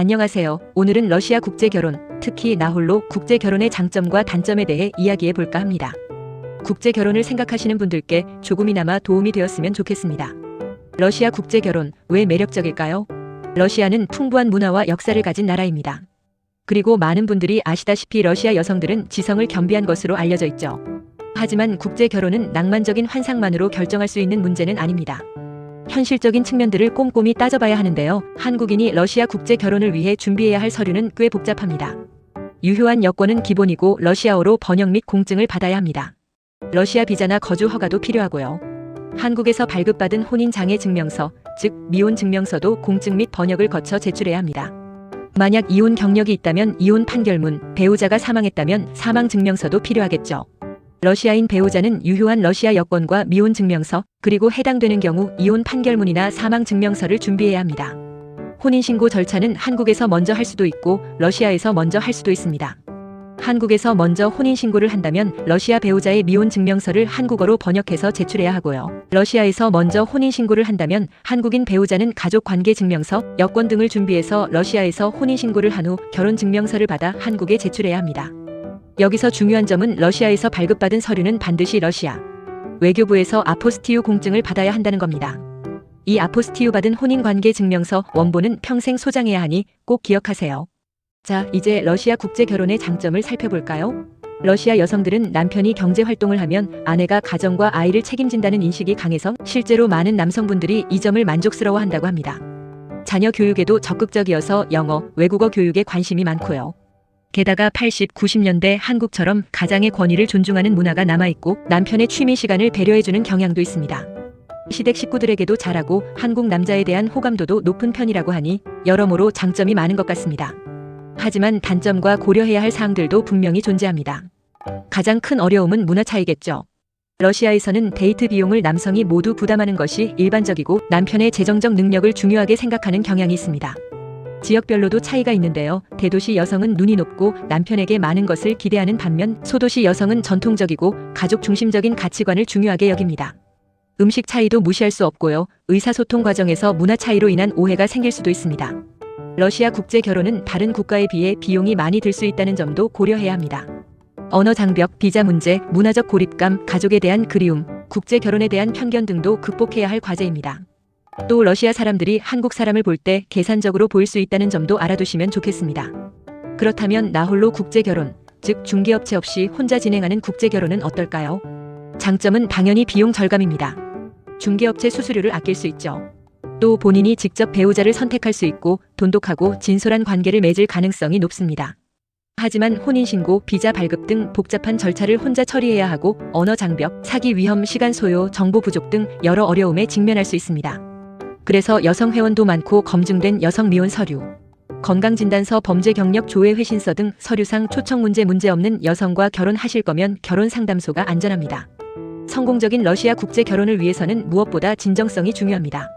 안녕하세요. 오늘은 러시아 국제결혼, 특히 나홀로 국제결혼의 장점과 단점에 대해 이야기해 볼까 합니다. 국제결혼을 생각하시는 분들께 조금이나마 도움이 되었으면 좋겠습니다. 러시아 국제결혼, 왜 매력적일까요? 러시아는 풍부한 문화와 역사를 가진 나라입니다. 그리고 많은 분들이 아시다시피 러시아 여성들은 지성을 겸비한 것으로 알려져 있죠. 하지만 국제결혼은 낭만적인 환상만으로 결정할 수 있는 문제는 아닙니다. 현실적인 측면들을 꼼꼼히 따져봐야 하는데요. 한국인이 러시아 국제결혼을 위해 준비해야 할 서류는 꽤 복잡합니다. 유효한 여권은 기본이고 러시아어로 번역 및 공증을 받아야 합니다. 러시아 비자나 거주 허가도 필요하고요. 한국에서 발급받은 혼인장애 증명서, 즉 미혼 증명서도 공증 및 번역을 거쳐 제출해야 합니다. 만약 이혼 경력이 있다면 이혼 판결문, 배우자가 사망했다면 사망 증명서도 필요하겠죠. 러시아인 배우자는 유효한 러시아 여권과 미혼 증명서, 그리고 해당되는 경우 이혼 판결문이나 사망 증명서를 준비해야 합니다. 혼인신고 절차는 한국에서 먼저 할 수도 있고 러시아에서 먼저 할 수도 있습니다. 한국에서 먼저 혼인신고를 한다면 러시아 배우자의 미혼 증명서를 한국어로 번역해서 제출해야 하고요. 러시아에서 먼저 혼인신고를 한다면 한국인 배우자는 가족관계증명서, 여권 등을 준비해서 러시아에서 혼인신고를 한 후 결혼증명서를 받아 한국에 제출해야 합니다. 여기서 중요한 점은 러시아에서 발급받은 서류는 반드시 러시아 외교부에서 아포스티유 공증을 받아야 한다는 겁니다. 이 아포스티유 받은 혼인관계증명서 원본은 평생 소장해야 하니 꼭 기억하세요. 자, 이제 러시아 국제결혼의 장점을 살펴볼까요? 러시아 여성들은 남편이 경제활동을 하면 아내가 가정과 아이를 책임진다는 인식이 강해서 실제로 많은 남성분들이 이 점을 만족스러워한다고 합니다. 자녀 교육에도 적극적이어서 영어, 외국어 교육에 관심이 많고요. 게다가 80, 90년대 한국처럼 가장의 권위를 존중하는 문화가 남아있고 남편의 취미 시간을 배려해주는 경향도 있습니다. 시댁 식구들에게도 잘하고 한국 남자에 대한 호감도도 높은 편이라고 하니 여러모로 장점이 많은 것 같습니다. 하지만 단점과 고려해야 할 사항들도 분명히 존재합니다. 가장 큰 어려움은 문화 차이겠죠. 러시아에서는 데이트 비용을 남성이 모두 부담하는 것이 일반적이고 남편의 재정적 능력을 중요하게 생각하는 경향이 있습니다. 지역별로도 차이가 있는데요. 대도시 여성은 눈이 높고 남편에게 많은 것을 기대하는 반면 소도시 여성은 전통적이고 가족 중심적인 가치관을 중요하게 여깁니다. 음식 차이도 무시할 수 없고요. 의사소통 과정에서 문화 차이로 인한 오해가 생길 수도 있습니다. 러시아 국제결혼은 다른 국가에 비해 비용이 많이 들 수 있다는 점도 고려해야 합니다. 언어 장벽, 비자 문제, 문화적 고립감, 가족에 대한 그리움, 국제결혼에 대한 편견 등도 극복해야 할 과제입니다. 또 러시아 사람들이 한국 사람을 볼 때 계산적으로 보일 수 있다는 점도 알아두시면 좋겠습니다. 그렇다면 나홀로 국제결혼, 즉 중개업체 없이 혼자 진행하는 국제결혼은 어떨까요? 장점은 당연히 비용 절감입니다. 중개업체 수수료를 아낄 수 있죠. 또 본인이 직접 배우자를 선택할 수 있고 돈독하고 진솔한 관계를 맺을 가능성이 높습니다. 하지만 혼인신고, 비자 발급 등 복잡한 절차를 혼자 처리해야 하고 언어 장벽, 사기 위험, 시간 소요, 정보 부족 등 여러 어려움에 직면할 수 있습니다. 그래서 여성 회원도 많고 검증된 여성 미혼 서류, 건강진단서, 범죄 경력 조회 회신서 등 서류상 초청 문제 없는 여성과 결혼하실 거면 결혼 상담소가 안전합니다. 성공적인 러시아 국제 결혼을 위해서는 무엇보다 진정성이 중요합니다.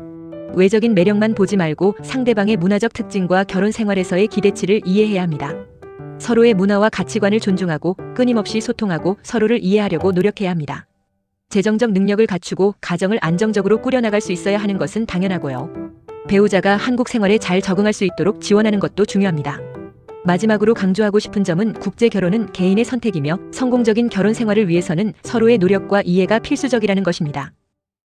외적인 매력만 보지 말고 상대방의 문화적 특징과 결혼 생활에서의 기대치를 이해해야 합니다. 서로의 문화와 가치관을 존중하고 끊임없이 소통하고 서로를 이해하려고 노력해야 합니다. 재정적 능력을 갖추고 가정을 안정적으로 꾸려나갈 수 있어야 하는 것은 당연하고요. 배우자가 한국 생활에 잘 적응할 수 있도록 지원하는 것도 중요합니다. 마지막으로 강조하고 싶은 점은 국제결혼은 개인의 선택이며 성공적인 결혼 생활을 위해서는 서로의 노력과 이해가 필수적이라는 것입니다.